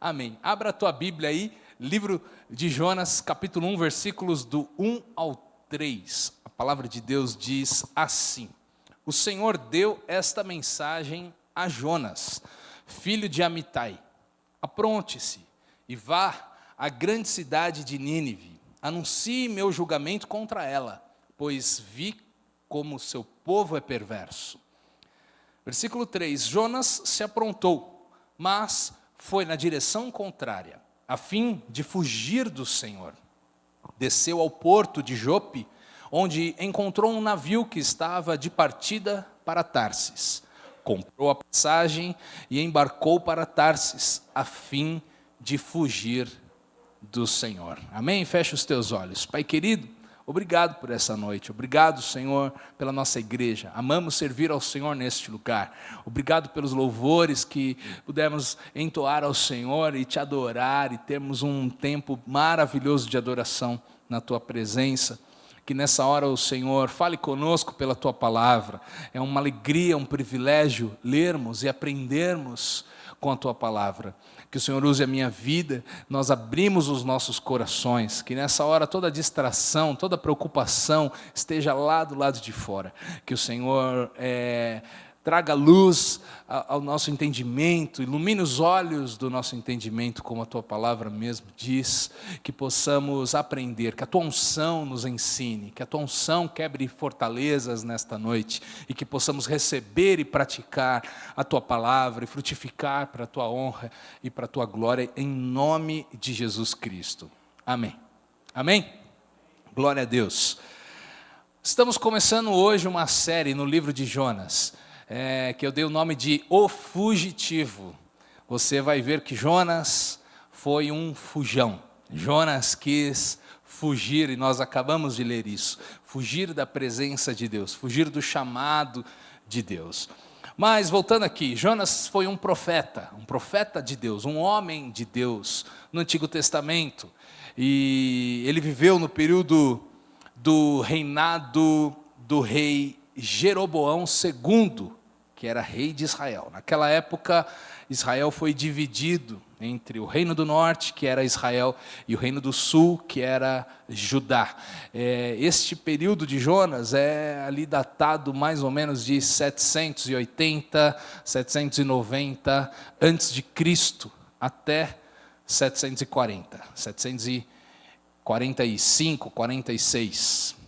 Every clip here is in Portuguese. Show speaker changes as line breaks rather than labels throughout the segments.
Amém. Abra a tua Bíblia aí, livro de Jonas, capítulo 1, versículos do 1 ao 3. A palavra de Deus diz assim: O Senhor deu esta mensagem a Jonas, filho de Amitai: Apronte-se e vá à grande cidade de Nínive. Anuncie meu julgamento contra ela, pois vi como seu povo é perverso. Versículo 3: Jonas se aprontou, mas foi na direção contrária, a fim de fugir do Senhor. Desceu ao porto de Jope, onde encontrou um navio que estava de partida para Tarsis. Comprou a passagem e embarcou para Tarsis, a fim de fugir do Senhor. Amém? Fecha os teus olhos. Pai querido, obrigado por essa noite. Obrigado, Senhor, pela nossa igreja. Amamos servir ao Senhor neste lugar. Obrigado pelos louvores que pudemos entoar ao Senhor e te adorar e termos um tempo maravilhoso de adoração na tua presença. Que nessa hora o Senhor fale conosco pela tua palavra. É uma alegria, um privilégio lermos e aprendermos com a tua palavra. Que o Senhor use a minha vida, nós abrimos os nossos corações, que nessa hora toda distração, toda preocupação esteja lá do lado de fora. Que o Senhor traga luz ao nosso entendimento, ilumine os olhos do nosso entendimento, como a tua palavra mesmo diz, que possamos aprender, que a tua unção nos ensine, que a tua unção quebre fortalezas nesta noite, e que possamos receber e praticar a tua palavra, e frutificar para a tua honra e para a tua glória, em nome de Jesus Cristo. Amém. Amém? Glória a Deus. Estamos começando hoje uma série no livro de Jonas, que eu dei o nome de O Fugitivo. Você vai ver que Jonas foi um fujão. Jonas quis fugir, e nós acabamos de ler isso. Fugir da presença de Deus, fugir do chamado de Deus. Mas voltando aqui, Jonas foi um profeta de Deus, um homem de Deus no Antigo Testamento. E ele viveu no período do reinado do rei Jeroboão II, que era rei de Israel. Naquela época, Israel foi dividido entre o reino do norte, que era Israel, e o reino do sul, que era Judá. Este período de Jonas é ali datado mais ou menos de 780, 790 antes de Cristo, até 740, 745, 46.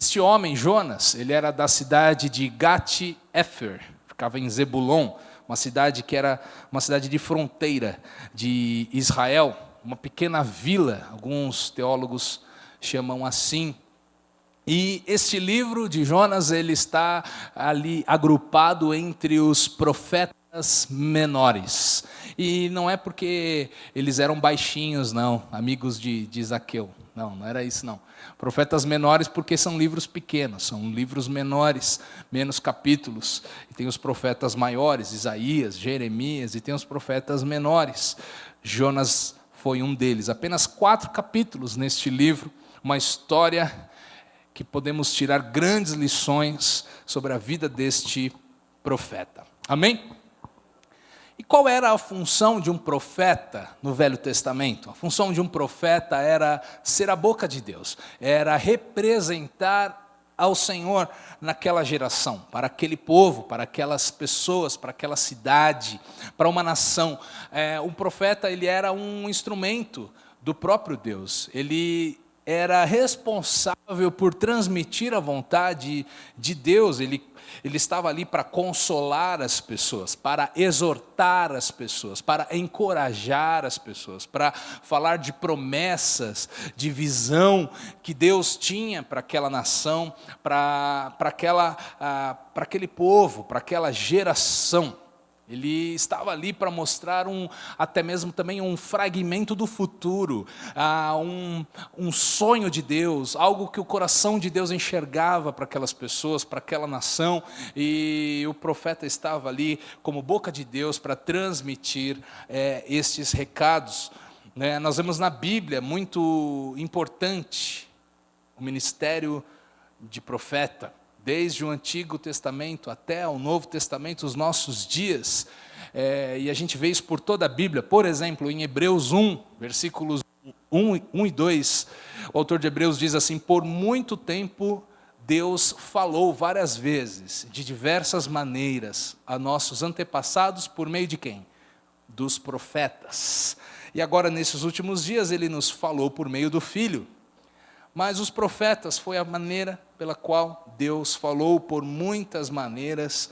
Este homem, Jonas, ele era da cidade de Gat-Hefer, ficava em Zebulon, uma cidade que era uma cidade de fronteira de Israel, uma pequena vila, alguns teólogos chamam assim. E este livro de Jonas, ele está ali agrupado entre os profetas menores. E não é porque eles eram baixinhos, não, amigos de Zaqueu. Não era isso não. Profetas menores porque são livros pequenos, são livros menores, menos capítulos. E tem os profetas maiores, Isaías, Jeremias, e tem os profetas menores. Jonas foi um deles. Apenas 4 capítulos neste livro, uma história que podemos tirar grandes lições sobre a vida deste profeta. Amém? E qual era a função de um profeta no Velho Testamento? A função de um profeta era ser a boca de Deus, era representar ao Senhor naquela geração, para aquele povo, para aquelas pessoas, para aquela cidade, para uma nação. O profeta, ele era um instrumento do próprio Deus, ele era responsável por transmitir a vontade de Deus. Ele estava ali para consolar as pessoas, para exortar as pessoas, para encorajar as pessoas, para falar de promessas, de visão que Deus tinha para aquela nação, para aquele povo, para aquela geração. Ele estava ali para mostrar até mesmo também um fragmento do futuro, um sonho de Deus, algo que o coração de Deus enxergava para aquelas pessoas, para aquela nação, e o profeta estava ali como boca de Deus para transmitir estes recados. Nós vemos na Bíblia, muito importante, o ministério de profeta. Desde o Antigo Testamento até o Novo Testamento, os nossos dias, e a gente vê isso por toda a Bíblia. Por exemplo, em Hebreus 1, versículos 1 e 2, o autor de Hebreus diz assim: por muito tempo Deus falou várias vezes, de diversas maneiras, a nossos antepassados por meio de quem? Dos profetas. E agora, nesses últimos dias, Ele nos falou por meio do Filho. Mas os profetas foi a maneira pela qual Deus falou por muitas maneiras,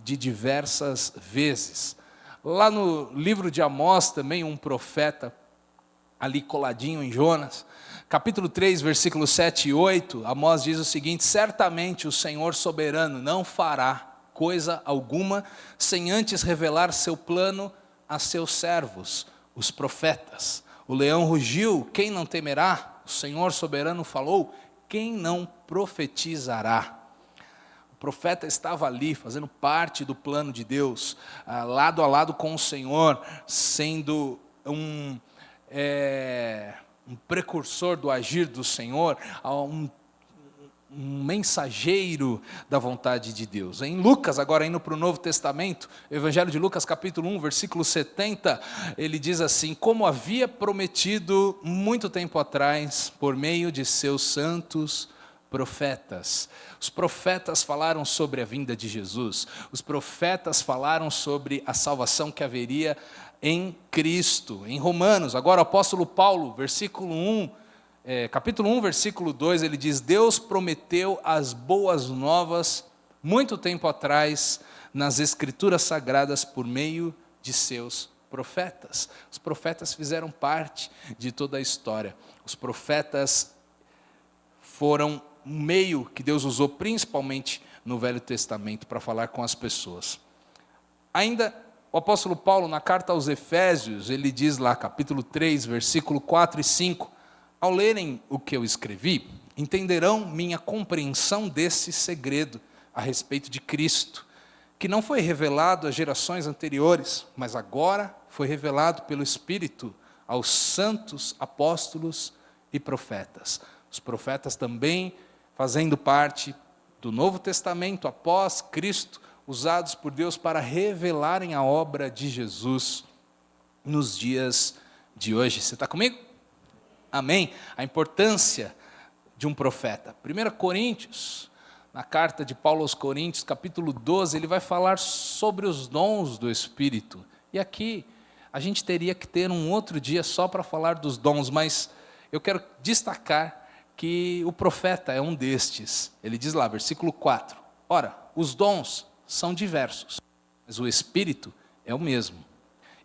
de diversas vezes. Lá no livro de Amós também, um profeta, ali coladinho em Jonas, capítulo 3, versículos 7 e 8, Amós diz o seguinte: certamente o Senhor soberano não fará coisa alguma, sem antes revelar seu plano a seus servos, os profetas. O leão rugiu, quem não temerá? O Senhor soberano falou, quem não profetizará? O profeta estava ali, fazendo parte do plano de Deus, lado a lado com o Senhor, sendo um precursor do agir do Senhor, um mensageiro da vontade de Deus. Em Lucas, agora indo para o Novo Testamento, Evangelho de Lucas, capítulo 1, versículo 70, ele diz assim: como havia prometido muito tempo atrás, por meio de seus santos profetas. Os profetas falaram sobre a vinda de Jesus, os profetas falaram sobre a salvação que haveria em Cristo. Em Romanos, agora o apóstolo Paulo, capítulo 1, versículo 2, ele diz: Deus prometeu as boas novas muito tempo atrás nas Escrituras Sagradas por meio de seus profetas. Os profetas fizeram parte de toda a história. Os profetas foram um meio que Deus usou principalmente no Velho Testamento para falar com as pessoas. Ainda o apóstolo Paulo, na carta aos Efésios, ele diz lá, capítulo 3, versículo 4 e 5, ao lerem o que eu escrevi, entenderão minha compreensão desse segredo a respeito de Cristo, que não foi revelado às gerações anteriores, mas agora foi revelado pelo Espírito aos santos apóstolos e profetas. Os profetas também fazendo parte do Novo Testamento após Cristo, usados por Deus para revelarem a obra de Jesus nos dias de hoje. Você está comigo? Amém? A importância de um profeta. 1 Coríntios, na carta de Paulo aos Coríntios, capítulo 12, ele vai falar sobre os dons do Espírito. E aqui a gente teria que ter um outro dia só para falar dos dons, mas eu quero destacar que o profeta é um destes. Ele diz lá, versículo 4, ora, os dons são diversos, mas o Espírito é o mesmo.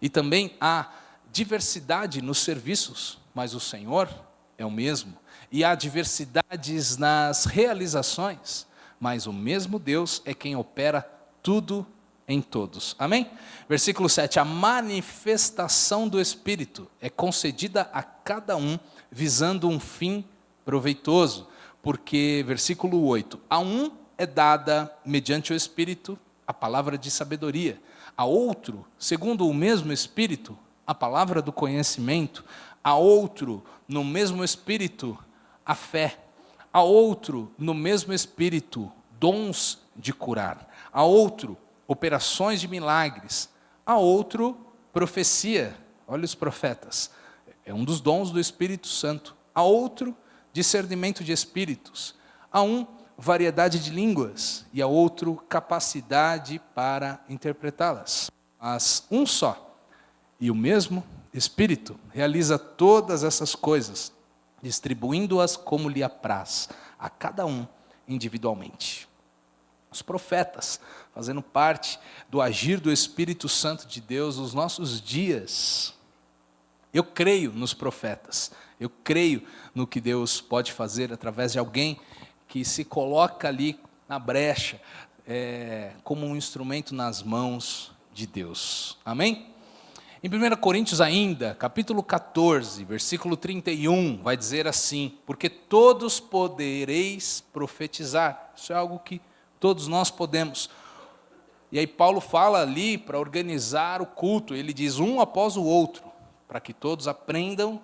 E também há diversidade nos serviços, mas o Senhor é o mesmo. E há diversidades nas realizações, mas o mesmo Deus é quem opera tudo em todos. Amém? Versículo 7, a manifestação do Espírito é concedida a cada um, visando um fim proveitoso, porque, versículo 8, a um é dada, mediante o Espírito, a palavra de sabedoria, a outro, segundo o mesmo Espírito, a palavra do conhecimento, a outro, no mesmo Espírito, a fé, a outro, no mesmo Espírito, dons de curar, a outro, operações de milagres, a outro, profecia. Olha os profetas, é um dos dons do Espírito Santo, a outro, discernimento de espíritos, a um, variedade de línguas, e a outro, capacidade para interpretá-las. Mas um só, e o mesmo Espírito, realiza todas essas coisas, distribuindo-as como lhe apraz, a cada um individualmente. Os profetas, fazendo parte do agir do Espírito Santo de Deus nos nossos dias. Eu creio nos profetas, eu creio no que Deus pode fazer através de alguém que se coloca ali na brecha, como um instrumento nas mãos de Deus. Amém? Em 1 Coríntios ainda, capítulo 14, versículo 31, vai dizer assim, porque todos podereis profetizar. Isso é algo que todos nós podemos. E aí Paulo fala ali para organizar o culto, ele diz um após o outro, para que todos aprendam,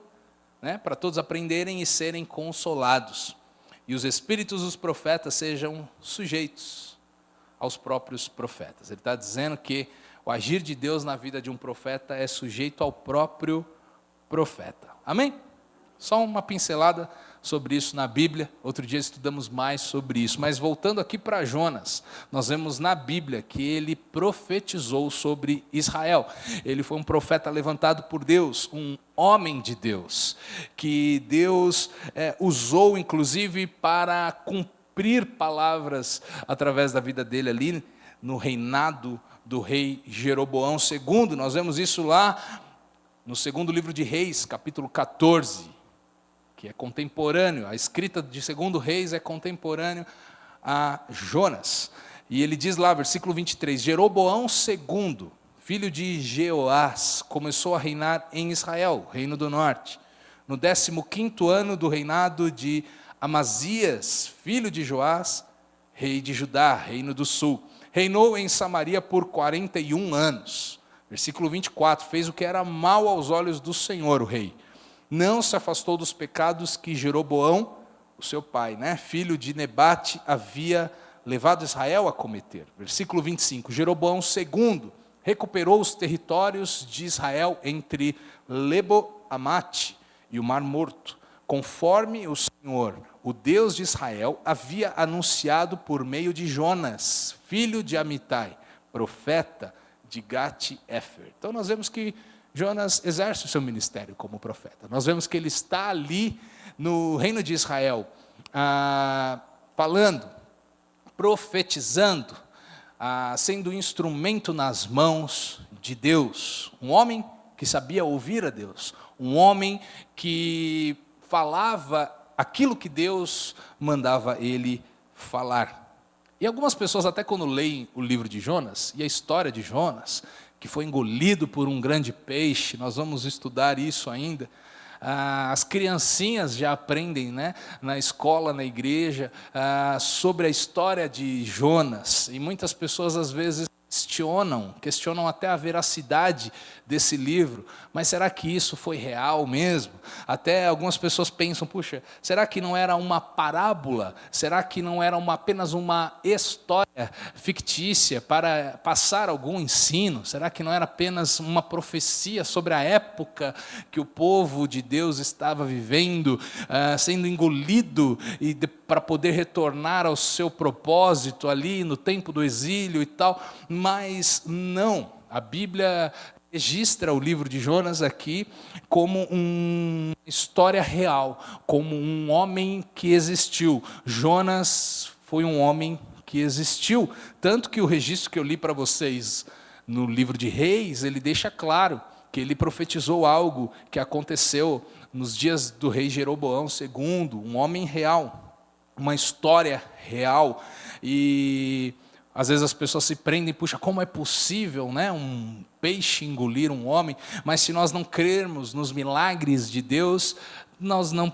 para todos aprenderem e serem consolados. E os espíritos dos profetas sejam sujeitos aos próprios profetas. Ele está dizendo que O agir de Deus na vida de um profeta é sujeito ao próprio profeta. Amém? Só uma pincelada sobre isso na Bíblia. Outro dia estudamos mais sobre isso. Mas voltando aqui para Jonas, nós vemos na Bíblia que ele profetizou sobre Israel. Ele foi um profeta levantado por Deus, um homem de Deus, que Deus usou inclusive para cumprir palavras através da vida dele ali no reinado do rei Jeroboão II. Nós vemos isso lá no segundo livro de Reis, capítulo 14, que é contemporâneo, a escrita de segundo Reis é contemporâneo a Jonas. E ele diz lá, versículo 23, Jeroboão II, filho de Jeoás, começou a reinar em Israel, reino do norte, no 15º ano do reinado de Amazias, filho de Joás, rei de Judá, reino do sul. Reinou em Samaria por 41 anos. Versículo 24, fez o que era mal aos olhos do Senhor, o rei. Não se afastou dos pecados que Jeroboão, o seu pai, filho de Nebate, havia levado Israel a cometer. Versículo 25, Jeroboão II recuperou os territórios de Israel entre Lebo-Amate e o Mar Morto, conforme o Senhor, o Deus de Israel, havia anunciado por meio de Jonas, filho de Amitai, profeta de Gate-Efer. Então nós vemos que Jonas exerce o seu ministério como profeta. Nós vemos que ele está ali no reino de Israel, falando, profetizando, sendo um instrumento nas mãos de Deus. Um homem que sabia ouvir a Deus, um homem que falava aquilo que Deus mandava ele falar. E algumas pessoas, até quando leem o livro de Jonas, e a história de Jonas, que foi engolido por um grande peixe, nós vamos estudar isso ainda. As criancinhas já aprendem, na escola, na igreja, sobre a história de Jonas. E muitas pessoas, às vezes, questionam até a veracidade desse livro, mas será que isso foi real mesmo? Até algumas pessoas pensam, puxa, será que não era uma parábola? Será que não era apenas uma história fictícia para passar algum ensino? Será que não era apenas uma profecia sobre a época que o povo de Deus estava vivendo, sendo engolido para poder retornar ao seu propósito ali no tempo do exílio e tal? Mas não, a Bíblia registra o livro de Jonas aqui como uma história real, como um homem que existiu. Jonas foi um homem que existiu, tanto que o registro que eu li para vocês no livro de Reis, ele deixa claro que ele profetizou algo que aconteceu nos dias do rei Jeroboão II, um homem real, uma história real. E às vezes as pessoas se prendem, puxa, como é possível, um peixe engolir um homem? Mas se nós não crermos nos milagres de Deus, nós não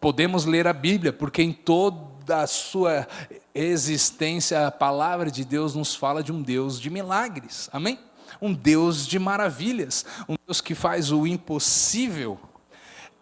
podemos ler a Bíblia, porque em toda a sua existência, a palavra de Deus nos fala de um Deus de milagres, amém? Um Deus de maravilhas, um Deus que faz o impossível.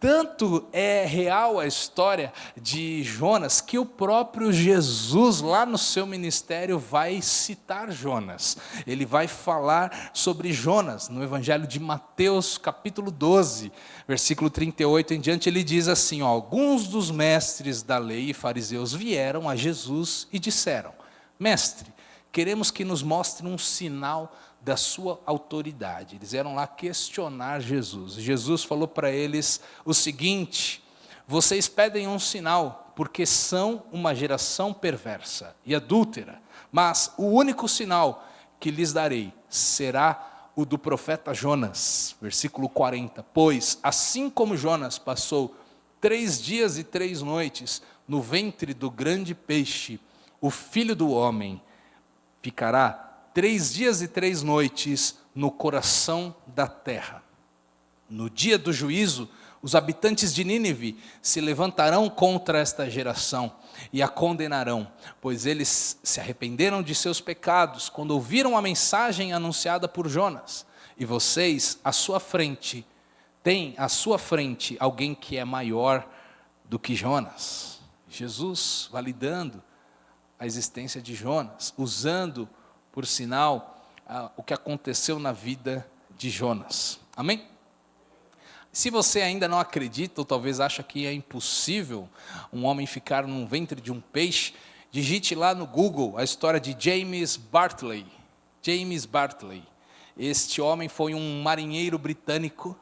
Tanto é real a história de Jonas, que o próprio Jesus, lá no seu ministério, vai citar Jonas. Ele vai falar sobre Jonas, no Evangelho de Mateus, capítulo 12, versículo 38 em diante, ele diz assim, alguns dos mestres da lei e fariseus vieram a Jesus e disseram, mestre, queremos que nos mostre um sinal da sua autoridade. Eles eram lá questionar Jesus. Jesus falou para eles o seguinte, vocês pedem um sinal, porque são uma geração perversa e adúltera, mas o único sinal que lhes darei será o do profeta Jonas, versículo 40, pois assim como Jonas passou 3 dias e 3 noites no ventre do grande peixe, o Filho do Homem ficará 3 dias e 3 noites no coração da terra. No dia do juízo, os habitantes de Nínive se levantarão contra esta geração e a condenarão, pois eles se arrependeram de seus pecados quando ouviram a mensagem anunciada por Jonas. E vocês, têm à sua frente alguém que é maior do que Jonas. Jesus validando a existência de Jonas, usando por sinal o que aconteceu na vida de Jonas. Amém? Se você ainda não acredita, ou talvez acha que é impossível um homem ficar no ventre de um peixe, digite lá no Google a história de James Bartley. James Bartley. Este homem foi um marinheiro britânico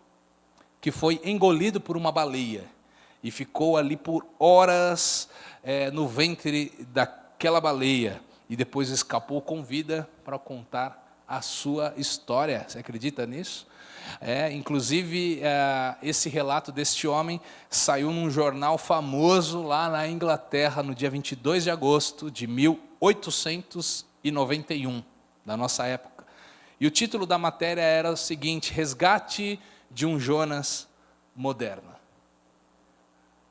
que foi engolido por uma baleia e ficou ali por horas no ventre daquela baleia e depois escapou com vida para contar a sua história. Você acredita nisso? Inclusive, esse relato deste homem saiu num jornal famoso lá na Inglaterra no dia 22 de agosto de 1891, da nossa época. E o título da matéria era o seguinte: Resgate de um Jonas moderno.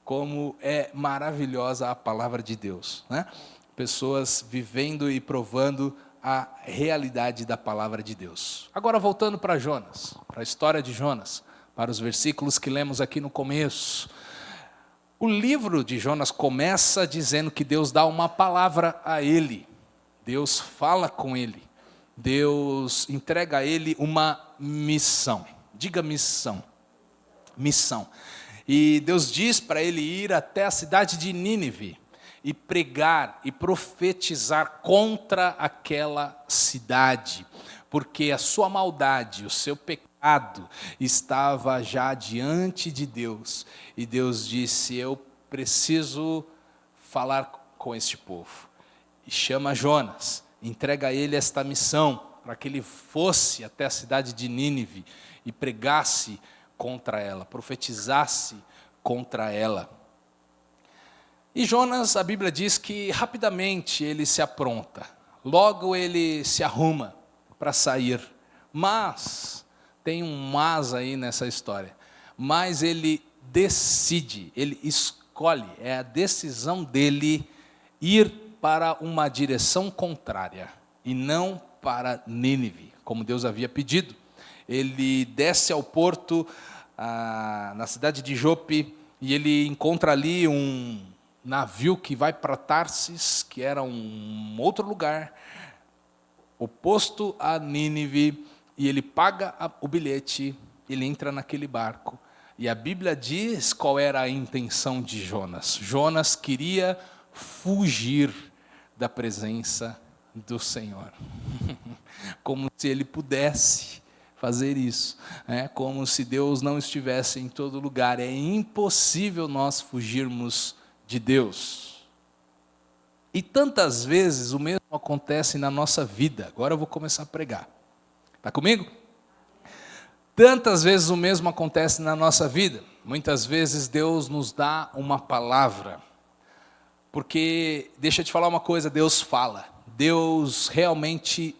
Como é maravilhosa a palavra de Deus, né? Pessoas vivendo e provando a realidade da palavra de Deus. Agora voltando para Jonas, para a história de Jonas, para os versículos que lemos aqui no começo. O livro de Jonas começa dizendo que Deus dá uma palavra a ele. Deus fala com ele. Deus entrega a ele uma missão. Diga missão. Missão. E Deus diz para ele ir até a cidade de Nínive e pregar e profetizar contra aquela cidade, porque a sua maldade, o seu pecado estava já diante de Deus, e Deus disse: eu preciso falar com este povo, e chama Jonas, entrega a ele esta missão, para que ele fosse até a cidade de Nínive, e pregasse contra ela, profetizasse contra ela. E Jonas, a Bíblia diz que rapidamente ele se apronta, logo ele se arruma para sair, mas, tem um mas aí nessa história, mas ele decide, ele escolhe, é a decisão dele ir para uma direção contrária, e não para Nínive, como Deus havia pedido. Ele desce ao porto, na cidade de Jope, e ele encontra ali um navio que vai para Tarsis, que era um outro lugar, oposto a Nínive, e ele paga o bilhete, ele entra naquele barco, e a Bíblia diz qual era a intenção de Jonas. Jonas queria fugir da presença do Senhor, como se ele pudesse fazer isso, como se Deus não estivesse em todo lugar. É impossível nós fugirmos de Deus. E tantas vezes o mesmo acontece na nossa vida. Agora eu vou começar a pregar. Está comigo? Tantas vezes o mesmo acontece na nossa vida. Muitas vezes Deus nos dá uma palavra. Porque, deixa eu te falar uma coisa, Deus fala. Deus realmente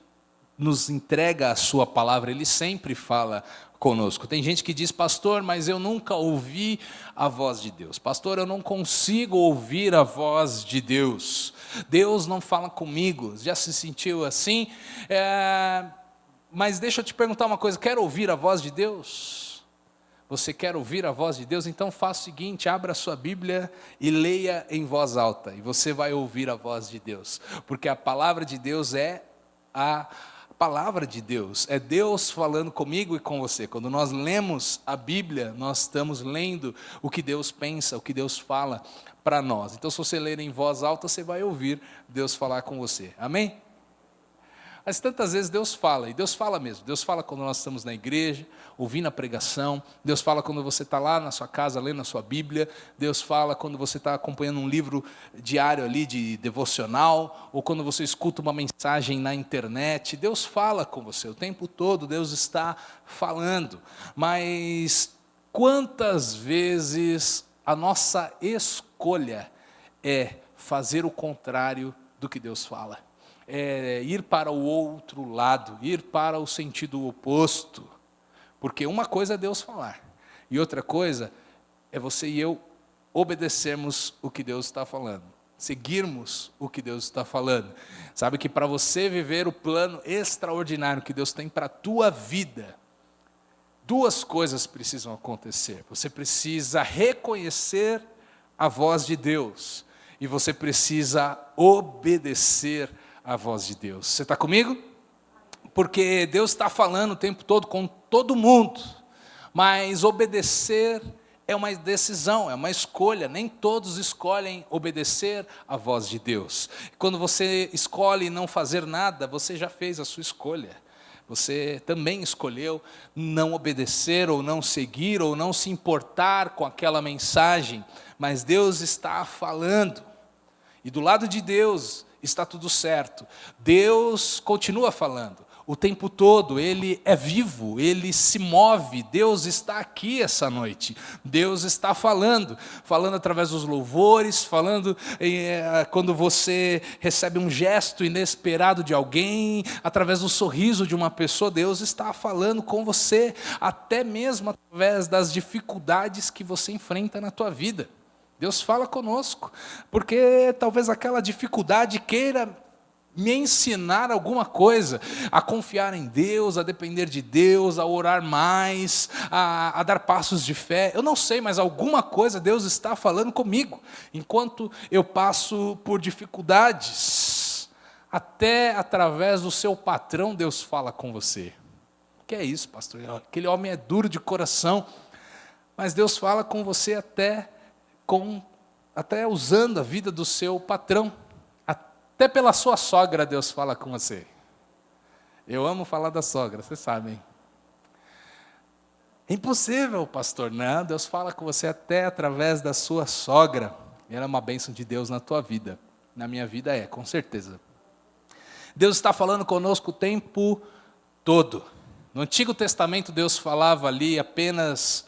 nos entrega a sua palavra, Ele sempre fala conosco. Tem gente que diz: pastor, mas eu nunca ouvi a voz de Deus. Pastor, eu não consigo ouvir a voz de Deus. Deus não fala comigo. Já se sentiu assim? Mas deixa eu te perguntar uma coisa, quer ouvir a voz de Deus? Você quer ouvir a voz de Deus? Então faça o seguinte, abra a sua Bíblia e leia em voz alta, e você vai ouvir a voz de Deus, porque a palavra de Deus é a palavra de Deus, é Deus falando comigo e com você. Quando nós lemos a Bíblia, nós estamos lendo o que Deus pensa, o que Deus fala para nós. Então, se você ler em voz alta, você vai ouvir Deus falar com você, amém? Mas tantas vezes Deus fala, e Deus fala mesmo. Deus fala quando nós estamos na igreja, ouvindo a pregação. Deus fala quando você está lá na sua casa, lendo a sua Bíblia. Deus fala quando você está acompanhando um livro diário ali de devocional, ou quando você escuta uma mensagem na internet. Deus fala com você o tempo todo, Deus está falando. Mas quantas vezes a nossa escolha é fazer o contrário do que Deus fala? Ir para o outro lado, ir para o sentido oposto, porque uma coisa é Deus falar, e outra coisa é você e eu obedecermos o que Deus está falando, seguirmos o que Deus está falando. Sabe que para você viver o plano extraordinário que Deus tem para a tua vida, duas coisas precisam acontecer. Você precisa reconhecer a voz de Deus, e você precisa obedecer a voz de Deus. Você está comigo? porque Deus está falando o tempo todo com todo mundo, mas obedecer é uma decisão, é uma escolha. Nem todos escolhem obedecer à voz de Deus. Quando você escolhe não fazer nada, você já fez a sua escolha. Você também escolheu não obedecer, ou não seguir, ou não se importar com aquela mensagem. Mas Deus está falando. E do lado de Deus está tudo certo. Deus continua falando. O tempo todo, Ele é vivo, Ele se move, Deus está aqui essa noite, Deus está falando através dos louvores, falando quando você recebe um gesto inesperado de alguém, através do sorriso de uma pessoa, Deus está falando com você, até mesmo através das dificuldades que você enfrenta na tua vida. Deus fala conosco, porque talvez aquela dificuldade queira me ensinar alguma coisa, a confiar em Deus, a depender de Deus, a orar mais, a dar passos de fé. Eu não sei, mas alguma coisa Deus está falando comigo, enquanto eu passo por dificuldades. Até através do seu patrão Deus fala com você. O que é isso, pastor? Aquele homem é duro de coração, mas Deus fala com você até usando a vida do seu patrão. Até pela sua sogra Deus fala com você. Eu amo falar da sogra, vocês sabem. É impossível, pastor. Não, Deus fala com você até através da sua sogra. Ela é uma bênção de Deus na tua vida. Na minha vida com certeza. Deus está falando conosco o tempo todo. No Antigo Testamento Deus falava ali apenas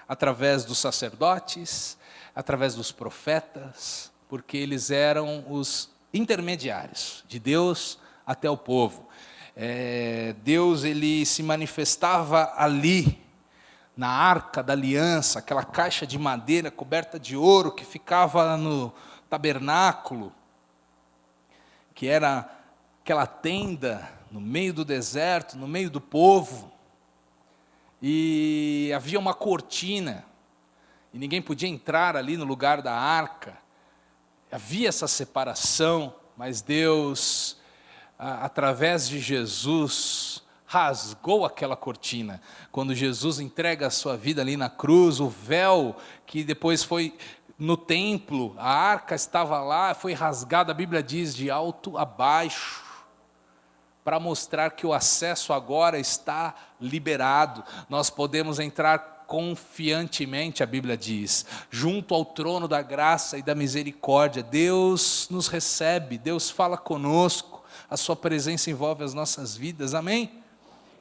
através dos sacerdotes, através dos profetas, porque eles eram os intermediários de Deus até o povo. Deus ele se manifestava ali, na arca da aliança, aquela caixa de madeira coberta de ouro que ficava no tabernáculo, que era aquela tenda no meio do deserto, no meio do povo, e havia uma cortina, e ninguém podia entrar ali no lugar da arca. Havia essa separação, mas Deus, através de Jesus, rasgou aquela cortina. Quando Jesus entrega a sua vida ali na cruz, o véu que depois foi no templo, a arca estava lá, foi rasgada, a Bíblia diz, de alto a baixo, para mostrar que o acesso agora está liberado. Nós podemos entrar confiantemente, a Bíblia diz, junto ao trono da graça e da misericórdia. Deus nos recebe, Deus fala conosco, a sua presença envolve as nossas vidas, amém?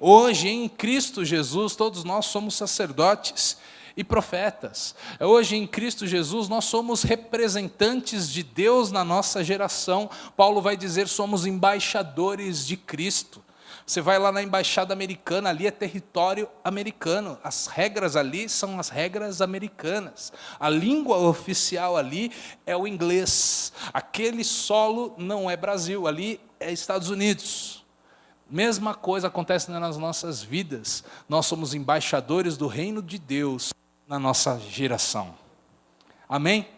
Hoje em Cristo Jesus, todos nós somos sacerdotes e profetas. Hoje em Cristo Jesus nós somos representantes de Deus na nossa geração. Paulo vai dizer, somos embaixadores de Cristo. Você vai lá na embaixada americana, ali é território americano, as regras ali são as regras americanas, a língua oficial ali é o inglês, aquele solo não é Brasil, ali é Estados Unidos. Mesma coisa acontece nas nossas vidas, nós somos embaixadores do reino de Deus na nossa geração, amém?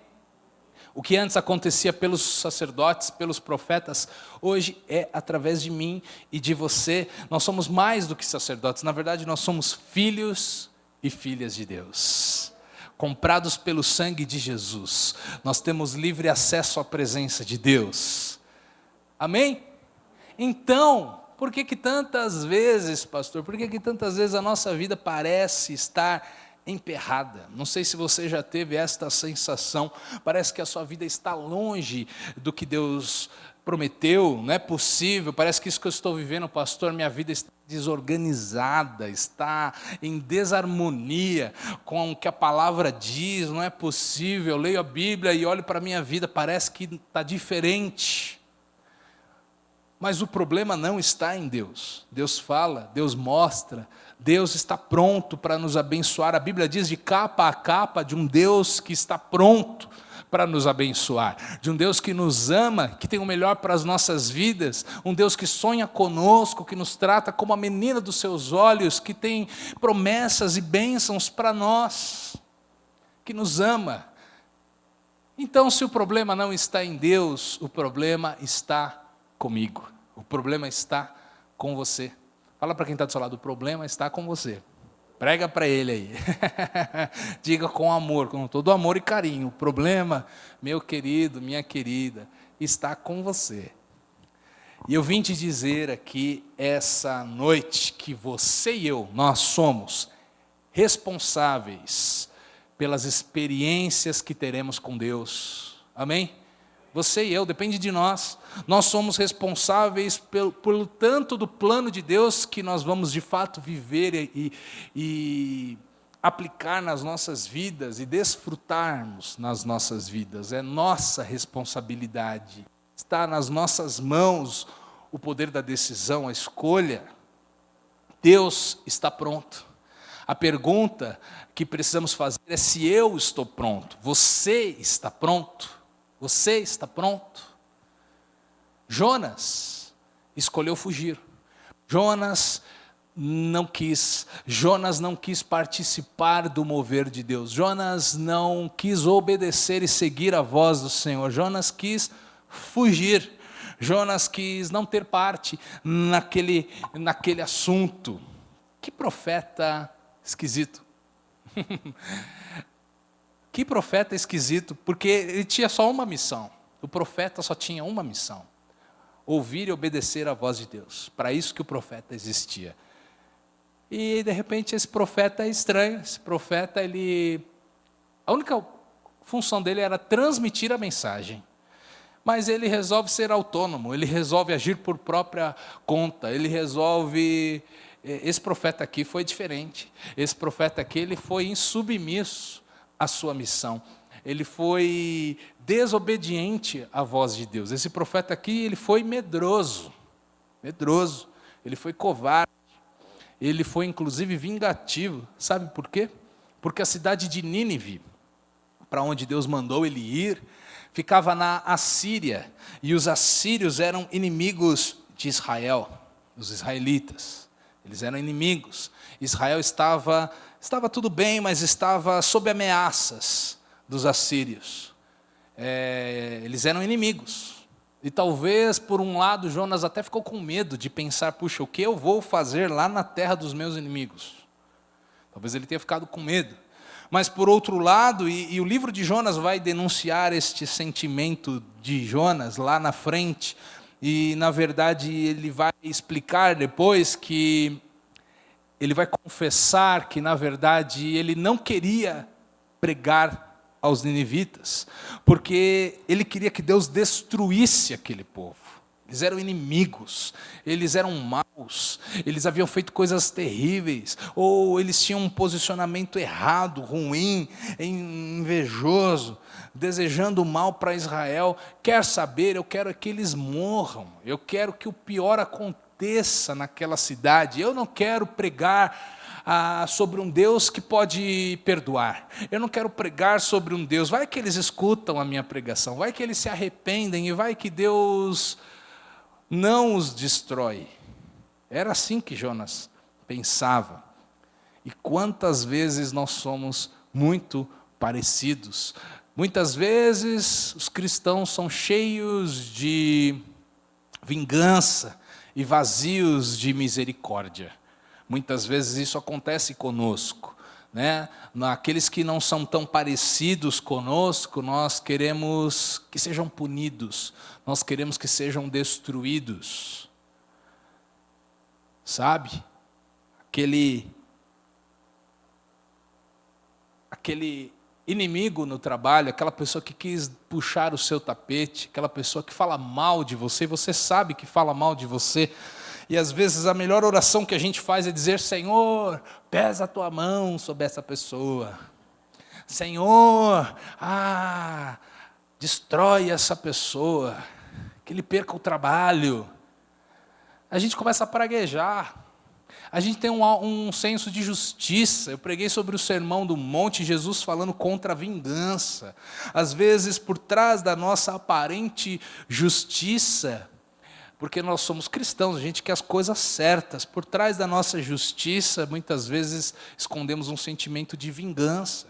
O que antes acontecia pelos sacerdotes, pelos profetas, hoje é através de mim e de você. Nós somos mais do que sacerdotes, na verdade nós somos filhos e filhas de Deus. Comprados pelo sangue de Jesus, nós temos livre acesso à presença de Deus. Amém? Então, por que tantas vezes, pastor, por que tantas vezes a nossa vida parece estar emperrada? Não sei se você já teve esta sensação, parece que a sua vida está longe do que Deus prometeu, não é possível, parece que isso que eu estou vivendo, pastor, minha vida está desorganizada, está em desarmonia com o que a palavra diz, não é possível, eu leio a Bíblia e olho para a minha vida, parece que está diferente. Mas o problema não está em Deus. Deus fala, Deus mostra, Deus está pronto para nos abençoar. A Bíblia diz de capa a capa de um Deus que está pronto para nos abençoar, de um Deus que nos ama, que tem o melhor para as nossas vidas, um Deus que sonha conosco, que nos trata como a menina dos seus olhos, que tem promessas e bênçãos para nós, que nos ama. Então, se o problema não está em Deus, o problema está comigo, o problema está com você. Fala para quem está do seu lado, o problema está com você. Prega para ele aí. Diga com amor, com todo amor e carinho. O problema, meu querido, minha querida, está com você. E eu vim te dizer aqui essa noite que você e eu, nós somos responsáveis pelas experiências que teremos com Deus. Amém? Você e eu, depende de nós. Nós somos responsáveis pelo tanto do plano de Deus que nós vamos de fato viver e aplicar nas nossas vidas e desfrutarmos nas nossas vidas. É nossa responsabilidade. Está nas nossas mãos o poder da decisão, a escolha. Deus está pronto. A pergunta que precisamos fazer é se eu estou pronto. Você está pronto? Você está pronto? Jonas escolheu fugir. Jonas não quis participar do mover de Deus. Jonas não quis obedecer e seguir a voz do Senhor. Jonas quis fugir. Jonas quis não ter parte naquele assunto. Que profeta esquisito. Que profeta esquisito, porque ele tinha só uma missão. O profeta só tinha uma missão: ouvir e obedecer à voz de Deus. Para isso que o profeta existia. E de repente esse profeta é estranho. Esse profeta, a única função dele era transmitir a mensagem. Mas ele resolve ser autônomo, ele resolve agir por própria conta, ele resolve... Esse profeta aqui foi diferente. Esse profeta aqui, ele foi insubmisso à sua missão. Ele foi desobediente à voz de Deus. Esse profeta aqui, ele foi medroso. Ele foi covarde. Ele foi, inclusive, vingativo. Sabe por quê? Porque a cidade de Nínive, para onde Deus mandou ele ir, ficava na Assíria. E os assírios eram inimigos de Israel, os israelitas. Eles eram inimigos. Israel estava tudo bem, mas estava sob ameaças dos assírios. Eles eram inimigos. E talvez, por um lado, Jonas até ficou com medo de pensar, puxa, o que eu vou fazer lá na terra dos meus inimigos? Talvez ele tenha ficado com medo. Mas, por outro lado, e o livro de Jonas vai denunciar este sentimento de Jonas lá na frente, e, na verdade, ele vai explicar depois que ele vai confessar que, na verdade, ele não queria pregar aos ninivitas, porque ele queria que Deus destruísse aquele povo. Eles eram inimigos, eles eram maus, eles haviam feito coisas terríveis, ou eles tinham um posicionamento errado, ruim, invejoso, desejando o mal para Israel. Quer saber, eu quero que eles morram, eu quero que o pior aconteça naquela cidade. Eu não quero pregar sobre um Deus que pode perdoar. Eu não quero pregar sobre um Deus, vai que eles escutam a minha pregação, vai que eles se arrependem e vai que Deus não os destrói. Era assim que Jonas pensava. E quantas vezes nós somos muito parecidos. Muitas vezes os cristãos são cheios de vingança e vazios de misericórdia. Muitas vezes isso acontece conosco, né? Aqueles que não são tão parecidos conosco, nós queremos que sejam punidos, nós queremos que sejam destruídos. Sabe? Aquele inimigo no trabalho, aquela pessoa que quis puxar o seu tapete, aquela pessoa que fala mal de você, você sabe que fala mal de você. E às vezes a melhor oração que a gente faz é dizer: Senhor, pesa a tua mão sobre essa pessoa. Senhor, destrói essa pessoa, que ele perca o trabalho. A gente começa a praguejar. A gente tem um senso de justiça. Eu preguei sobre o Sermão do Monte, Jesus falando contra a vingança. Às vezes, por trás da nossa aparente justiça, porque nós somos cristãos, a gente quer as coisas certas. Por trás da nossa justiça, muitas vezes escondemos um sentimento de vingança.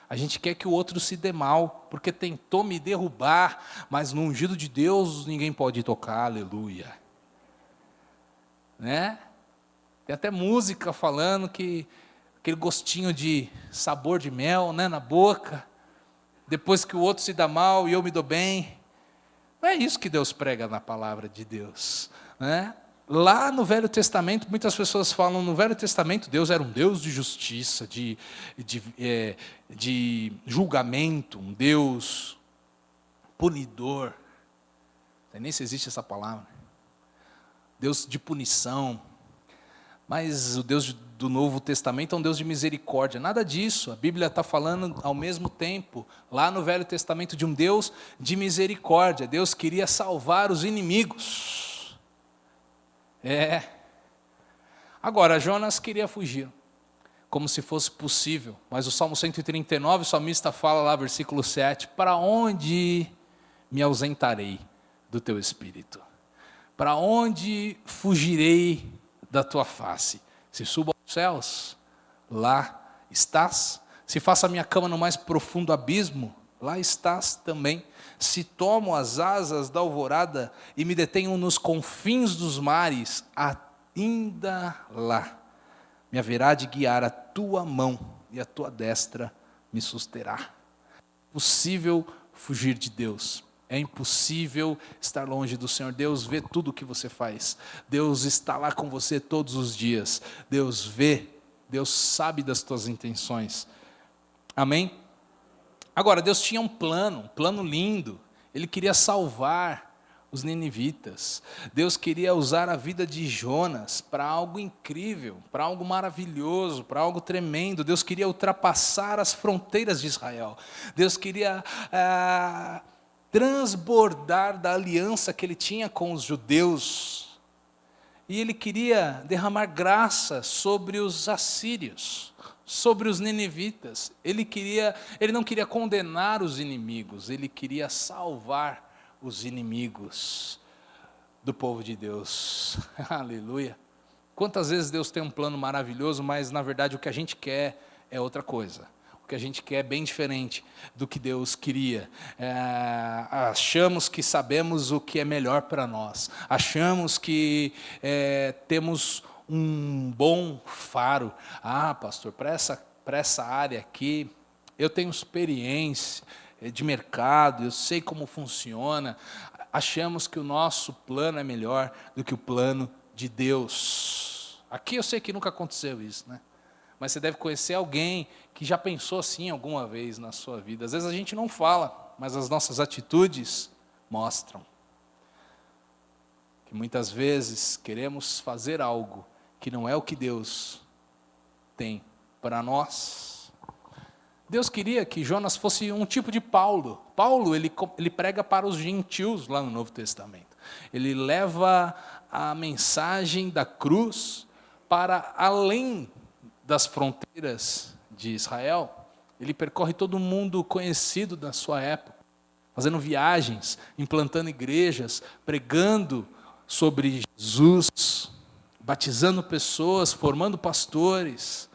A gente quer que o outro se dê mal, porque tentou me derrubar, mas no ungido de Deus ninguém pode tocar, aleluia. Né? Tem até música falando que aquele gostinho de sabor de mel, né, na boca, depois que o outro se dá mal e eu me dou bem. Não é isso que Deus prega na palavra de Deus, né? Lá no Velho Testamento, muitas pessoas falam, no Velho Testamento Deus era um Deus de justiça, de julgamento, um Deus punidor. Não sei nem se existe essa palavra. Deus de punição. Mas o Deus do Novo Testamento é um Deus de misericórdia. Nada disso. A Bíblia está falando ao mesmo tempo, lá no Velho Testamento, de um Deus de misericórdia. Deus queria salvar os inimigos. Agora, Jonas queria fugir, como se fosse possível. Mas o Salmo 139, o salmista fala lá, versículo 7, para onde me ausentarei do teu espírito? Para onde fugirei da tua face? Se subo aos céus, lá estás. Se faço a minha cama no mais profundo abismo, lá estás também. Se tomo as asas da alvorada e me detenho nos confins dos mares, ainda lá me haverá de guiar a tua mão e a tua destra me susterá. É impossível fugir de Deus. É impossível estar longe do Senhor. Deus vê tudo o que você faz. Deus está lá com você todos os dias. Deus vê, Deus sabe das tuas intenções. Amém? Agora, Deus tinha um plano lindo. Ele queria salvar os ninivitas. Deus queria usar a vida de Jonas para algo incrível, para algo maravilhoso, para algo tremendo. Deus queria ultrapassar as fronteiras de Israel. Deus queria transbordar da aliança que ele tinha com os judeus. E ele queria derramar graça sobre os assírios, sobre os ninivitas. Ele não queria condenar os inimigos, ele queria salvar os inimigos do povo de Deus. Aleluia. Quantas vezes Deus tem um plano maravilhoso, mas na verdade o que a gente quer é outra coisa. O que a gente quer é bem diferente do que Deus queria. Achamos que sabemos o que é melhor para nós. Achamos que temos um bom faro. Pastor, para essa área aqui, eu tenho experiência de mercado, eu sei como funciona. Achamos que o nosso plano é melhor do que o plano de Deus. Aqui eu sei que nunca aconteceu isso, né? Mas você deve conhecer alguém que já pensou assim alguma vez na sua vida. Às vezes a gente não fala, mas as nossas atitudes mostram. Que muitas vezes queremos fazer algo que não é o que Deus tem para nós. Deus queria que Jonas fosse um tipo de Paulo. Paulo, ele prega para os gentios lá no Novo Testamento. Ele leva a mensagem da cruz para além das fronteiras de Israel. Ele percorre todo o mundo conhecido da sua época, fazendo viagens, implantando igrejas, pregando sobre Jesus, batizando pessoas, formando pastores.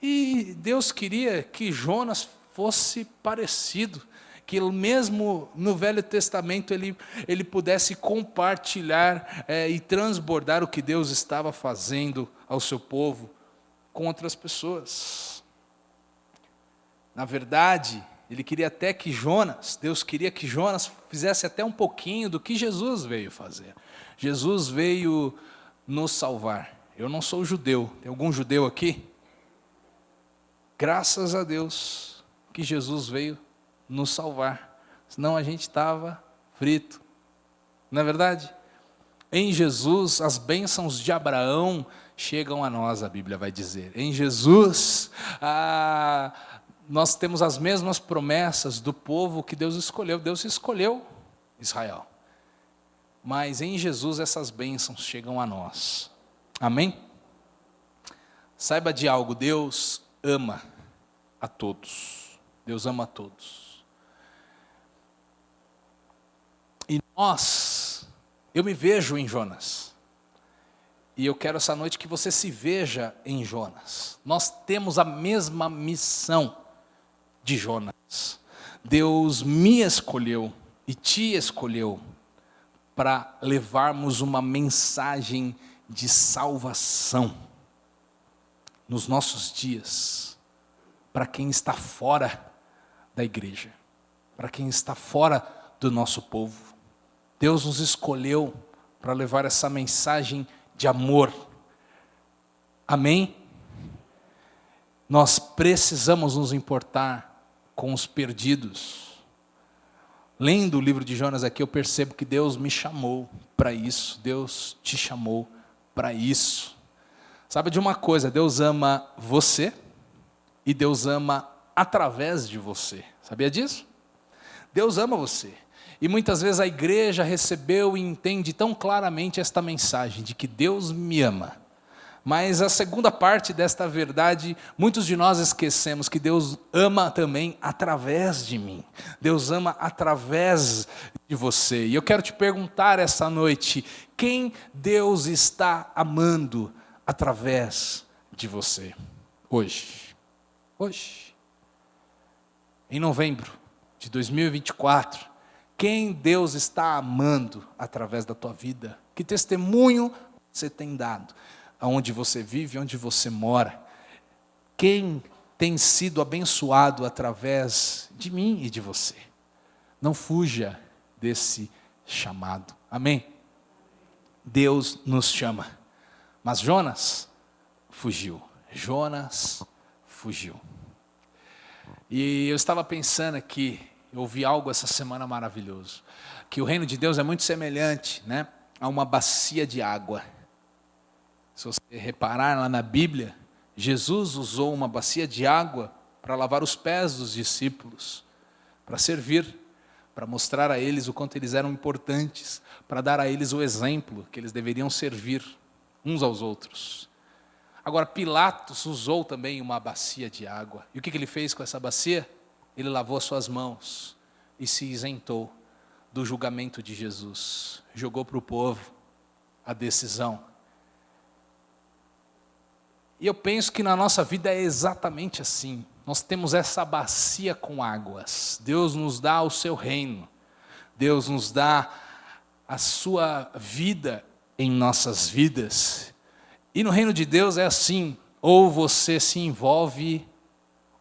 E Deus queria que Jonas fosse parecido, que mesmo no Velho Testamento ele pudesse compartilhar e transbordar o que Deus estava fazendo ao seu povo com outras pessoas. Na verdade, ele queria até que Deus queria que Jonas fizesse até um pouquinho do que Jesus veio fazer. Jesus veio nos salvar. Eu não sou judeu. Tem algum judeu aqui? Graças a Deus que Jesus veio nos salvar. Senão a gente estava frito. Não é verdade? Em Jesus, as bênçãos de Abraão chegam a nós, a Bíblia vai dizer. Em Jesus, nós temos as mesmas promessas do povo que Deus escolheu. Deus escolheu Israel. Mas em Jesus essas bênçãos chegam a nós. Amém? Saiba de algo, Deus ama a todos. Deus ama a todos. E eu me vejo em Jonas. E eu quero essa noite que você se veja em Jonas. Nós temos a mesma missão de Jonas. Deus me escolheu e te escolheu para levarmos uma mensagem de salvação nos nossos dias, para quem está fora da igreja, para quem está fora do nosso povo. Deus nos escolheu para levar essa mensagem de amor. Amém? Nós precisamos nos importar com os perdidos. Lendo o livro de Jonas aqui, eu percebo que Deus me chamou para isso. Deus te chamou para isso. Sabe de uma coisa, Deus ama você e Deus ama através de você. Sabia disso? Deus ama você. E muitas vezes a igreja recebeu e entende tão claramente esta mensagem de que Deus me ama. Mas a segunda parte desta verdade, muitos de nós esquecemos que Deus ama também através de mim. Deus ama através de você. E eu quero te perguntar essa noite, quem Deus está amando através de você? Hoje. Hoje. Em novembro de 2024, quem Deus está amando através da tua vida? Que testemunho você tem dado? Aonde você vive, onde você mora. Quem tem sido abençoado através de mim e de você? Não fuja desse chamado. Amém? Deus nos chama. Mas Jonas fugiu. Jonas fugiu. E eu estava pensando aqui, eu ouvi algo essa semana maravilhoso, que o reino de Deus é muito semelhante, né, a uma bacia de água. Se você reparar lá na Bíblia, Jesus usou uma bacia de água para lavar os pés dos discípulos, para servir, para mostrar a eles o quanto eles eram importantes, para dar a eles o exemplo que eles deveriam servir uns aos outros. Agora, Pilatos usou também uma bacia de água. E o que ele fez com essa bacia? Ele lavou as suas mãos e se isentou do julgamento de Jesus. Jogou para o povo a decisão. E eu penso que na nossa vida é exatamente assim. Nós temos essa bacia com águas. Deus nos dá o seu reino. Deus nos dá a sua vida em nossas vidas. E no reino de Deus é assim. Ou você se envolve,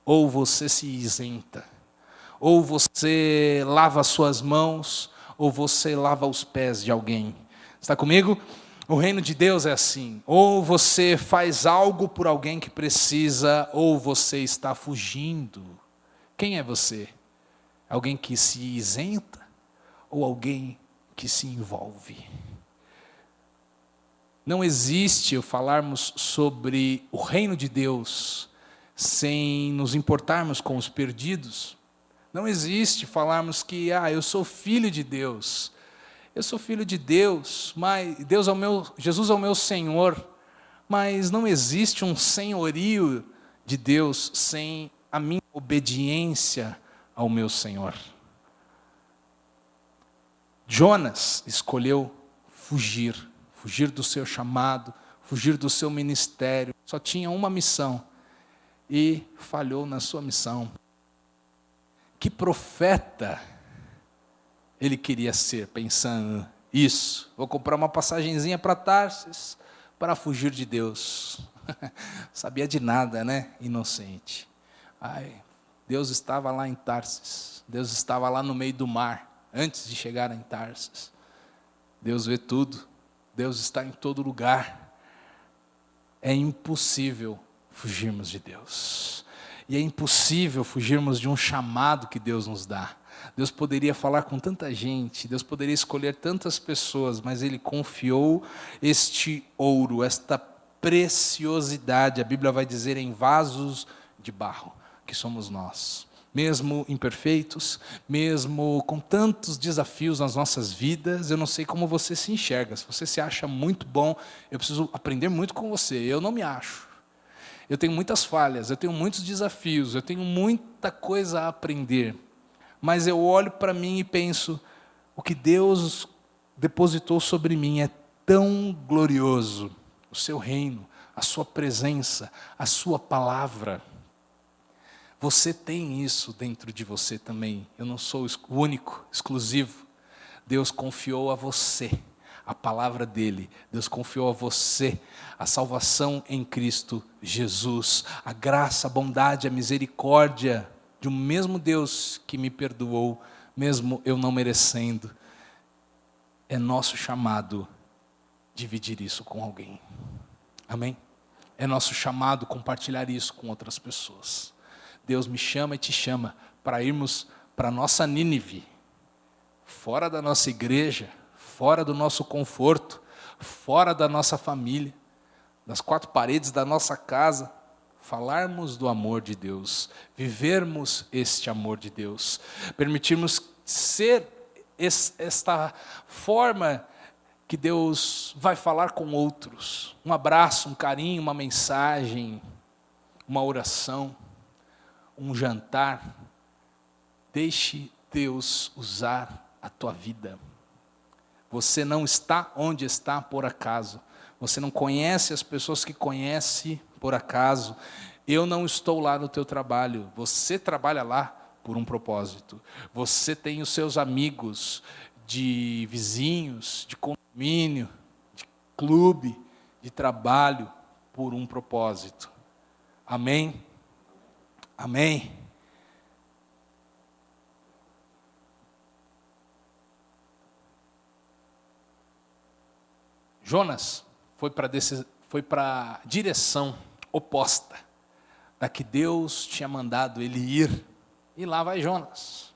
ou você se isenta. Ou você lava as suas mãos, ou você lava os pés de alguém. Está comigo? O reino de Deus é assim, ou você faz algo por alguém que precisa, ou você está fugindo. Quem é você? Alguém que se isenta, ou alguém que se envolve? Não existe falarmos sobre o reino de Deus sem nos importarmos com os perdidos. Não existe falarmos que, eu sou filho de Deus. Eu sou filho de Deus, mas Jesus é o meu Senhor, mas não existe um senhorio de Deus sem a minha obediência ao meu Senhor. Jonas escolheu fugir do seu chamado, fugir do seu ministério, só tinha uma missão e falhou na sua missão. Que profeta ele queria ser, pensando isso? Vou comprar uma passagenzinha para Tarsis para fugir de Deus. Sabia de nada, né? Inocente. Deus estava lá em Tarsis. Deus estava lá no meio do mar, antes de chegar em Tarsis. Deus vê tudo. Deus está em todo lugar. É impossível fugirmos de Deus. E é impossível fugirmos de um chamado que Deus nos dá. Deus poderia falar com tanta gente, Deus poderia escolher tantas pessoas, mas Ele confiou este ouro, esta preciosidade, a Bíblia vai dizer, em vasos de barro, que somos nós. Mesmo imperfeitos, mesmo com tantos desafios nas nossas vidas, eu não sei como você se enxerga. Se você se acha muito bom, eu preciso aprender muito com você. Eu não me acho. Eu tenho muitas falhas, eu tenho muitos desafios, eu tenho muita coisa a aprender. Mas eu olho para mim e penso, o que Deus depositou sobre mim é tão glorioso. O seu reino, a sua presença, a sua palavra. Você tem isso dentro de você também. Eu não sou o único, exclusivo. Deus confiou a você a palavra dele. Deus confiou a você a salvação em Cristo Jesus, a graça, a bondade, a misericórdia de um mesmo Deus que me perdoou, mesmo eu não merecendo. É nosso chamado dividir isso com alguém. Amém? É nosso chamado compartilhar isso com outras pessoas. Deus me chama e te chama para irmos para a nossa Nínive, fora da nossa igreja, fora do nosso conforto, fora da nossa família, das quatro paredes da nossa casa, falarmos do amor de Deus, vivermos este amor de Deus, permitirmos ser esta forma que Deus vai falar com outros. Um abraço, um carinho, uma mensagem, uma oração, um jantar. Deixe Deus usar a tua vida. Você não está onde está por acaso. Você não conhece as pessoas que conhece por acaso. Eu não estou lá no teu trabalho. Você trabalha lá por um propósito. Você tem os seus amigos de vizinhos, de condomínio, de clube, de trabalho, por um propósito. Amém? Amém? Jonas foi para a direção oposta da que Deus tinha mandado ele ir. E lá vai Jonas.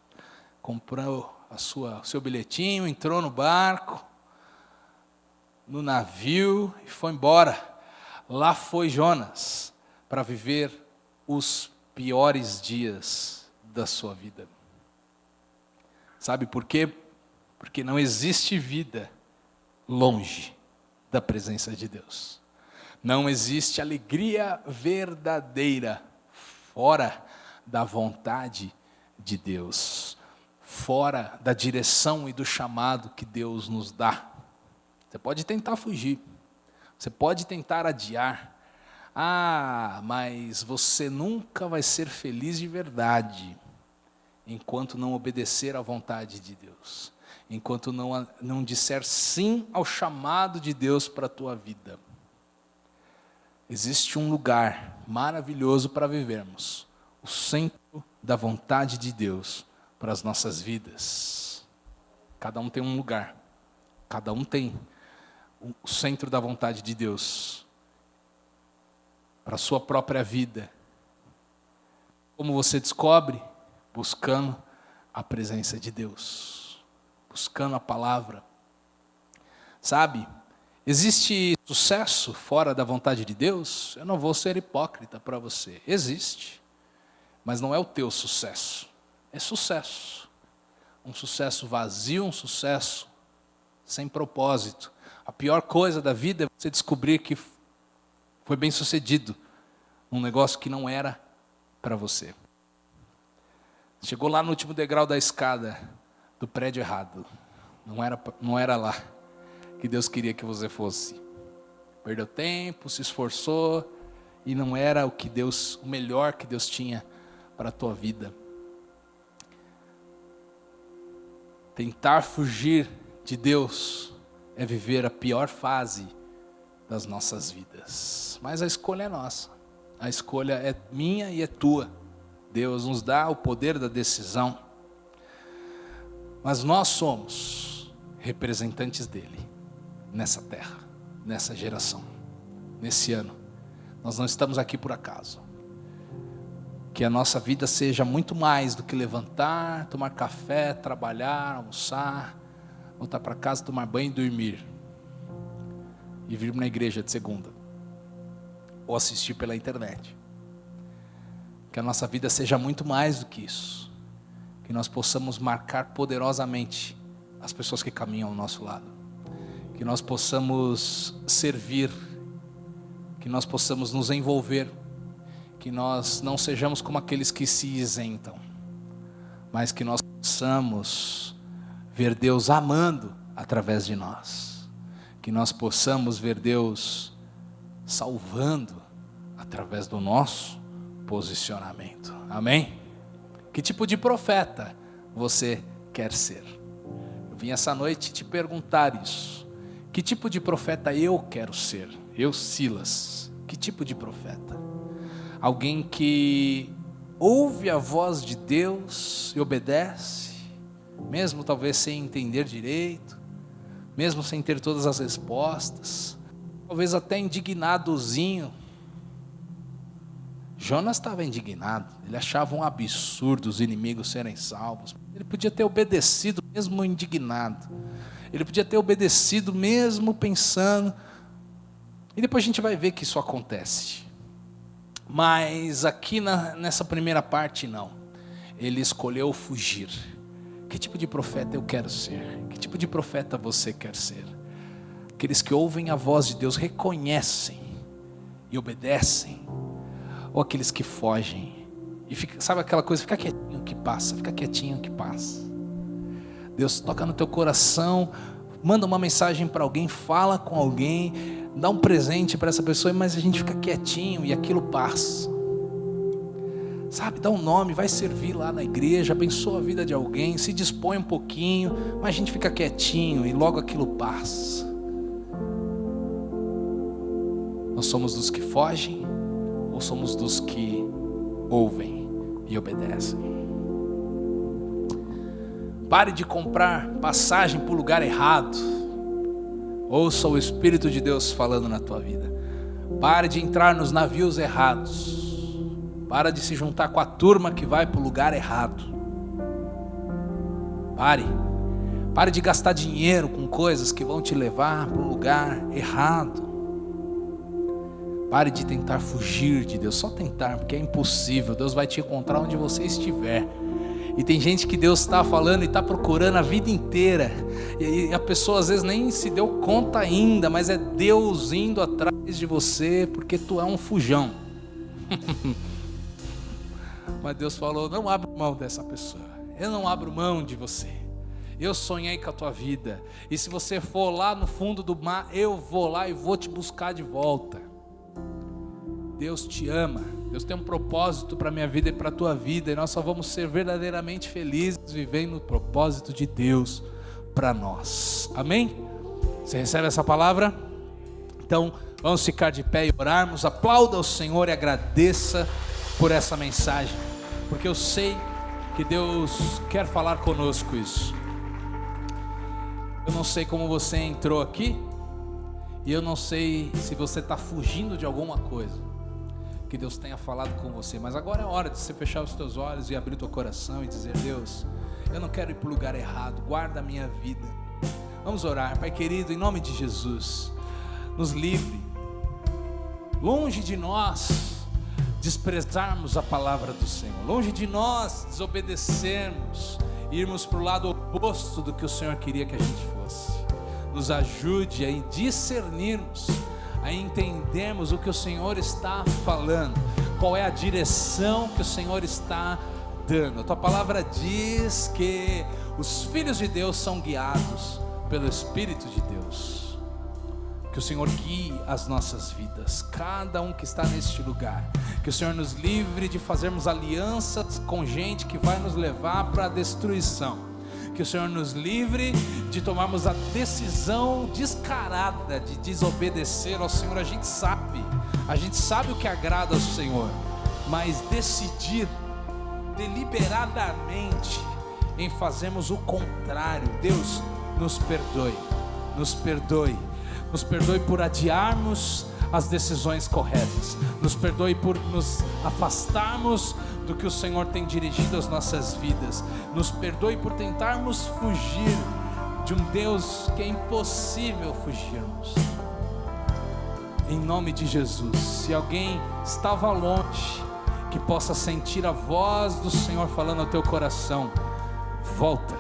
Comprou o seu bilhetinho, entrou no barco, no navio e foi embora. Lá foi Jonas para viver os piores dias da sua vida. Sabe por quê? Porque não existe vida longe da presença de Deus. Não existe alegria verdadeira fora da vontade de Deus, fora da direção e do chamado que Deus nos dá. Você pode tentar fugir, você pode tentar adiar. Mas você nunca vai ser feliz de verdade enquanto não obedecer à vontade de Deus, enquanto não disser sim ao chamado de Deus para a tua vida. Existe um lugar maravilhoso para vivermos, o centro da vontade de Deus para as nossas vidas. Cada um tem um lugar, cada um tem o centro da vontade de Deus para a sua própria vida. Como você descobre? Buscando a presença de Deus, buscando a palavra. Sabe, existe sucesso fora da vontade de Deus? Eu não vou ser hipócrita para você. Existe, mas não é o teu sucesso. É sucesso. Um sucesso vazio, um sucesso sem propósito. A pior coisa da vida é você descobrir que foi bem sucedido num negócio que não era para você. Chegou lá no último degrau da escada do prédio errado. Não era lá que Deus queria que você fosse. Perdeu tempo, se esforçou e não era o melhor que Deus tinha para a tua vida. Tentar fugir de Deus é viver a pior fase das nossas vidas. Mas a escolha é nossa. A escolha é minha e é tua. Deus nos dá o poder da decisão. Mas nós somos representantes dele nessa terra, nessa geração, nesse ano. Nós não estamos aqui por acaso. Que a nossa vida seja muito mais do que levantar, tomar café, trabalhar, almoçar, voltar para casa, tomar banho e dormir. E vir na igreja de segunda. Ou assistir pela internet. Que a nossa vida seja muito mais do que isso. Que nós possamos marcar poderosamente as pessoas que caminham ao nosso lado. Que nós possamos servir. Que nós possamos nos envolver. Que nós não sejamos como aqueles que se isentam. Mas que nós possamos ver Deus amando através de nós. Que nós possamos ver Deus salvando através do nosso posicionamento. Amém? Que tipo de profeta você quer ser? Eu vim essa noite te perguntar isso. Que tipo de profeta eu quero ser? Eu, Silas. Que tipo de profeta? Alguém que ouve a voz de Deus e obedece, mesmo talvez sem entender direito, mesmo sem ter todas as respostas, talvez até indignadozinho. Jonas estava indignado, ele achava um absurdo os inimigos serem salvos. Ele podia ter obedecido mesmo indignado, ele podia ter obedecido mesmo pensando, e depois a gente vai ver que isso acontece. Mas aqui nessa primeira parte não, ele escolheu fugir. Que tipo de profeta eu quero ser? Que tipo de profeta você quer ser? Aqueles que ouvem a voz de Deus, reconhecem e obedecem, ou aqueles que fogem e fica, sabe aquela coisa, fica quietinho que passa, fica quietinho que passa. Deus toca no teu coração, manda uma mensagem para alguém, fala com alguém, dá um presente para essa pessoa, mas a gente fica quietinho e aquilo passa. Sabe, dá um nome, vai servir lá na igreja, abençoa a vida de alguém, se dispõe um pouquinho, mas a gente fica quietinho e logo aquilo passa. Nós somos dos que fogem ou somos dos que ouvem e obedecem? Pare de comprar passagem para o lugar errado. Ouça o Espírito de Deus falando na tua vida. Pare de entrar nos navios errados. Para de se juntar com a turma que vai para o lugar errado. Pare de gastar dinheiro com coisas que vão te levar para um lugar errado. Pare de tentar fugir de Deus, só tentar, porque é impossível. Deus vai te encontrar onde você estiver. E tem gente que Deus está falando e está procurando a vida inteira, e a pessoa às vezes nem se deu conta ainda, mas é Deus indo atrás de você, porque tu é um fujão. Mas Deus falou, não abra mão dessa pessoa, eu não abro mão de você, eu sonhei com a tua vida, e se você for lá no fundo do mar, eu vou lá e vou te buscar de volta. Deus te ama, Deus tem um propósito para a minha vida e para a tua vida, e nós só vamos ser verdadeiramente felizes vivendo o propósito de Deus para nós, amém? Você recebe essa palavra? Então vamos ficar de pé e orarmos. Aplauda o Senhor e agradeça por essa mensagem, porque eu sei que Deus quer falar conosco isso. Eu não sei como você entrou aqui, e eu não sei se você está fugindo de alguma coisa que Deus tenha falado com você, mas agora é hora de você fechar os teus olhos e abrir o teu coração e dizer: Deus, eu não quero ir para o lugar errado, guarda a minha vida. Vamos orar. Pai querido, em nome de Jesus, nos livre, longe de nós desprezarmos a palavra do Senhor, longe de nós desobedecermos, irmos para o lado oposto do que o Senhor queria que a gente fosse. Nos ajude a discernirmos, a entendermos o que o Senhor está falando, qual é a direção que o Senhor está dando. A tua palavra diz que os filhos de Deus são guiados pelo Espírito de Deus. Que o Senhor guie as nossas vidas, cada um que está neste lugar. Que o Senhor nos livre de fazermos alianças com gente que vai nos levar para a destruição. Que o Senhor nos livre de tomarmos a decisão descarada de desobedecer ao Senhor. A gente sabe o que agrada ao Senhor, mas decidir deliberadamente em fazermos o contrário. Deus, nos perdoe, nos perdoe. Nos perdoe por adiarmos as decisões corretas. Nos perdoe por nos afastarmos do que o Senhor tem dirigido as nossas vidas. Nos perdoe por tentarmos fugir de um Deus que é impossível fugirmos. Em nome de Jesus, se alguém estava longe, que possa sentir a voz do Senhor falando ao teu coração: volta,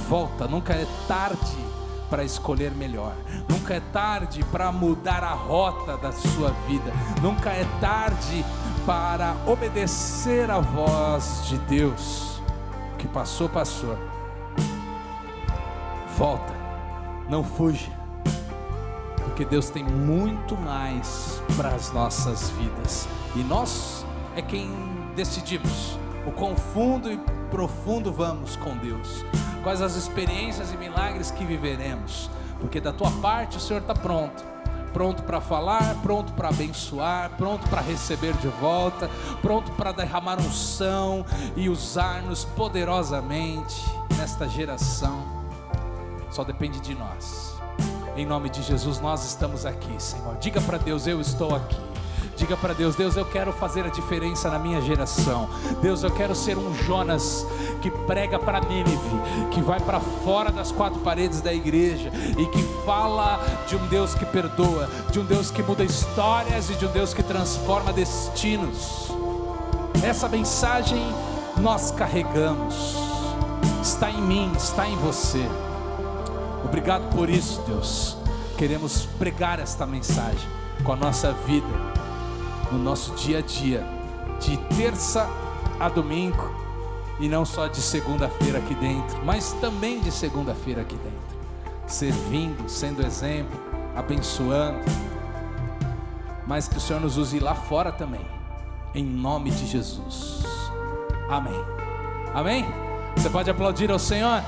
volta, nunca é tarde para escolher melhor, nunca é tarde para mudar a rota da sua vida, nunca é tarde para obedecer a voz de Deus. O que passou, passou. Volta, não fuja, porque Deus tem muito mais para as nossas vidas, e nós é quem decidimos o quão fundo e profundo vamos com Deus, quais as experiências e milagres que viveremos, porque da tua parte o Senhor está pronto. Pronto para falar, pronto para abençoar, pronto para receber de volta, pronto para derramar unção e usar-nos poderosamente nesta geração. Só depende de nós. Em nome de Jesus nós estamos aqui, Senhor. Diga para Deus: eu estou aqui. Diga para Deus: Deus, eu quero fazer a diferença na minha geração. Deus, eu quero ser um Jonas que prega para Nínive, que vai para fora das quatro paredes da igreja e que fala de um Deus que perdoa, de um Deus que muda histórias e de um Deus que transforma destinos. Essa mensagem nós carregamos. Está em mim, está em você. Obrigado por isso, Deus. Queremos pregar esta mensagem com a nossa vida, no nosso dia a dia, de terça a domingo, e não só de segunda-feira aqui dentro, mas também de segunda-feira aqui dentro, servindo, sendo exemplo, abençoando, mas que o Senhor nos use lá fora também, em nome de Jesus. Amém. Amém? Você pode aplaudir ao Senhor?